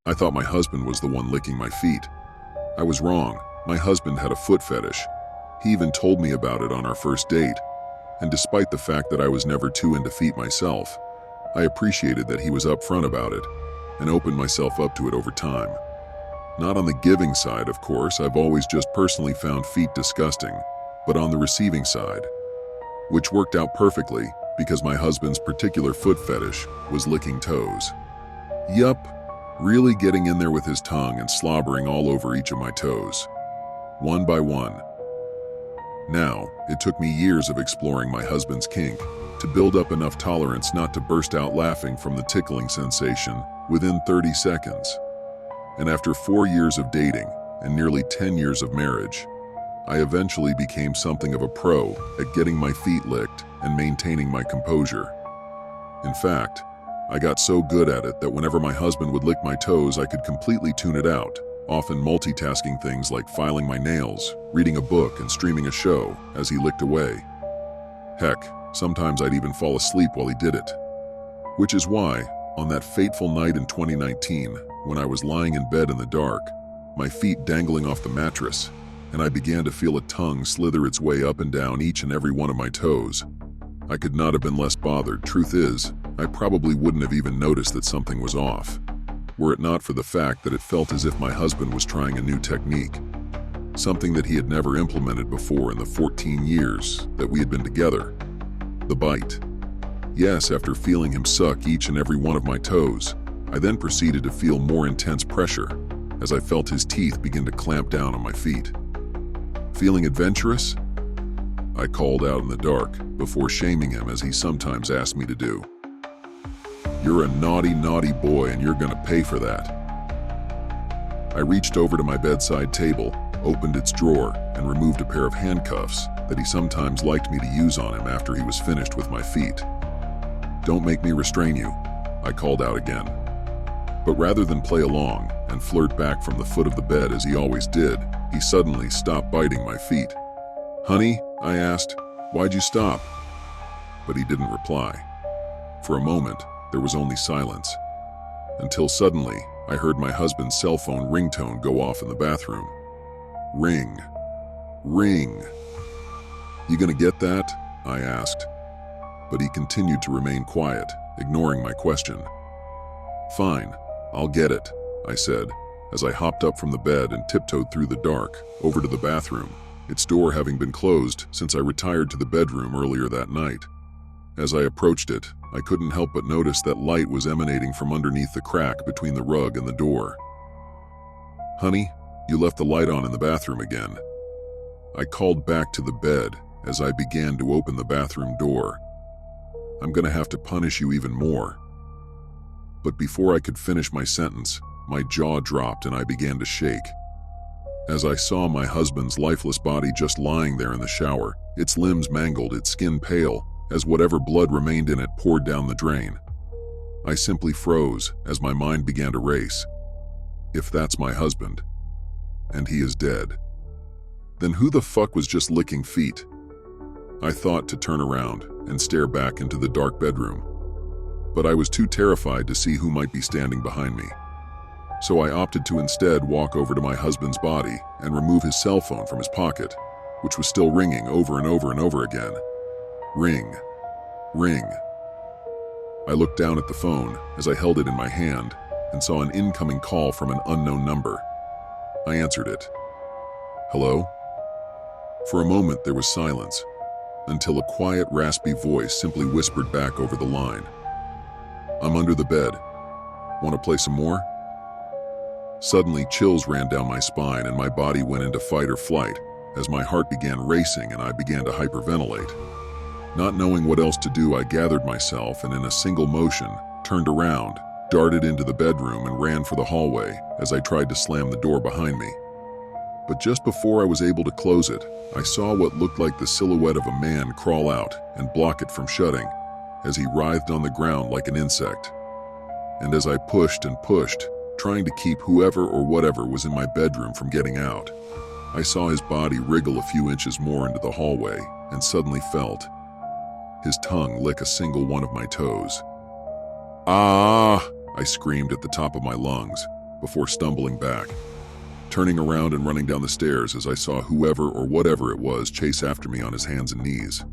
I thought my husband was the one licking my feet. I was wrong. My husband had a foot fetish. He even told me about it on our first date. And despite the fact that I was never too into feet myself, I appreciated that he was upfront about it and opened myself up to it over time. Not on the giving side, of course. I've always just personally found feet disgusting, but on the receiving side, which worked out perfectly because my husband's particular foot fetish was licking toes. Yup, really getting in there with his tongue and slobbering all over each of my toes, one by one. Now, it took me years of exploring my husband's kink to build up enough tolerance not to burst out laughing from the tickling sensation within 30 seconds. And after 4 years of dating and nearly 10 years of marriage, I eventually became something of a pro at getting my feet licked and maintaining my composure. In fact, I got so good at it that whenever my husband would lick my toes, I could completely tune it out, often multitasking things like filing my nails, reading a book, and streaming a show as he licked away. Heck, sometimes I'd even fall asleep while he did it. Which is why, on that fateful night in 2019, when I was lying in bed in the dark, my feet dangling off the mattress, and I began to feel a tongue slither its way up and down each and every one of my toes, I could not have been less bothered. Truth is, I probably wouldn't have even noticed that something was off, were it not for the fact that it felt as if my husband was trying a new technique, something that he had never implemented before in the 14 years that we had been together. The bite. Yes, after feeling him suck each and every one of my toes, I then proceeded to feel more intense pressure as I felt his teeth begin to clamp down on my feet. Feeling adventurous? I called out in the dark before shaming him as he sometimes asked me to do. "You're a naughty, naughty boy and you're gonna pay for that." I reached over to my bedside table, opened its drawer, and removed a pair of handcuffs that he sometimes liked me to use on him after he was finished with my feet. "Don't make me restrain you," I called out again. But rather than play along and flirt back from the foot of the bed as he always did, he suddenly stopped biting my feet. "Honey," I asked, "why'd you stop?" But he didn't reply. For a moment, there was only silence, until suddenly I heard my husband's cell phone ringtone go off in the bathroom. Ring. Ring. "You gonna get that?" I asked. But he continued to remain quiet, ignoring my question. "Fine, I'll get it," I said, as I hopped up from the bed and tiptoed through the dark over to the bathroom, its door having been closed since I retired to the bedroom earlier that night. As I approached it, I couldn't help but notice that light was emanating from underneath the crack between the rug and the door. "Honey, you left the light on in the bathroom again." I called back to the bed as I began to open the bathroom door. "I'm gonna have to punish you even more." But before I could finish my sentence, my jaw dropped and I began to shake. As I saw my husband's lifeless body just lying there in the shower, its limbs mangled, its skin pale, as whatever blood remained in it poured down the drain. I simply froze as my mind began to race. If that's my husband, and he is dead, then who the fuck was just licking feet? I thought to turn around and stare back into the dark bedroom, but I was too terrified to see who might be standing behind me. So I opted to instead walk over to my husband's body and remove his cell phone from his pocket, which was still ringing over and over and over again. Ring. Ring. I looked down at the phone as I held it in my hand and saw an incoming call from an unknown number. I answered it. "Hello?" For a moment there was silence, until a quiet, raspy voice simply whispered back over the line. "I'm under the bed. Want to play some more?" Suddenly, chills ran down my spine and my body went into fight or flight as my heart began racing and I began to hyperventilate. Not knowing what else to do, I gathered myself and in a single motion, turned around, darted into the bedroom and ran for the hallway as I tried to slam the door behind me. But just before I was able to close it, I saw what looked like the silhouette of a man crawl out and block it from shutting as he writhed on the ground like an insect. And as I pushed and pushed, trying to keep whoever or whatever was in my bedroom from getting out, I saw his body wriggle a few inches more into the hallway and suddenly felt his tongue lick a single one of my toes. "Ah!" I screamed at the top of my lungs before stumbling back, turning around and running down the stairs as I saw whoever or whatever it was chase after me on his hands and knees.